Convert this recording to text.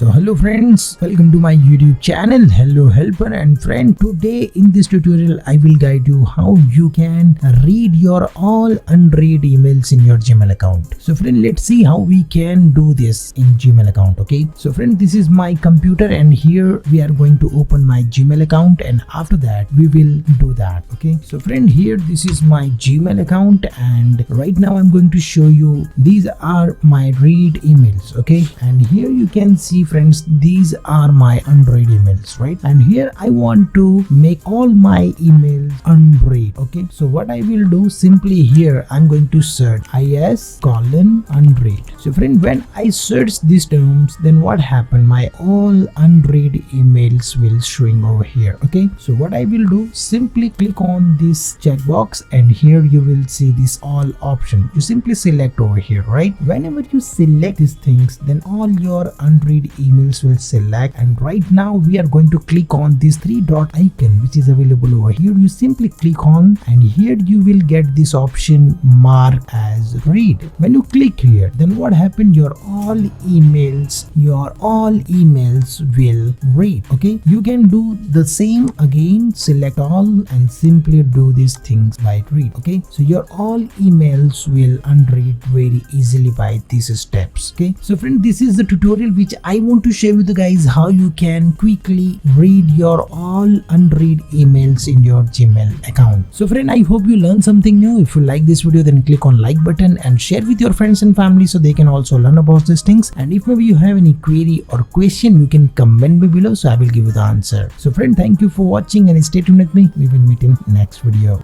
So hello friends, welcome to my YouTube channel. Hello helper and friend. Today in this tutorial I will guide you how you can read your all unread emails in your Gmail account. So friend, let's see how we can do this in Gmail account. Okay, so friend, this is my computer and here we are going to open my Gmail account, and after that we will do that. Okay, so friend, here this is my Gmail account and right now I'm going to show you these are my read emails. Okay, and here you can see friends, these are my unread emails, right? And here I want to make all my emails unread. Okay, so what I will do, simply here I'm going to search is:unread. So friend, when I search these terms, then what happened, my all unread emails will showing over here. Okay, so what I will do, simply click on this checkbox and here you will see this all option. You simply select over here, right? Whenever you select these things, then all your unread emails will select, and right now we are going to click on this three dot icon which is available over here. You simply click on and here you will get this option marked as read. When you click here, then what happened, your all emails will read. Okay, you can do the same again, select all and simply do these things by read. Okay, so your all emails will unread very easily by these steps. Okay, so friend, this is the tutorial which I want to share with you guys how you can quickly read your all unread emails in your Gmail account. So friend, I hope you learned something new. If you like this video, then click on like button and share with your friends and family so they can also learn about these things. And if maybe you have any query or question, you can comment me below so I will give you the answer. So friend, thank you for watching and stay tuned with me. We will meet in next video.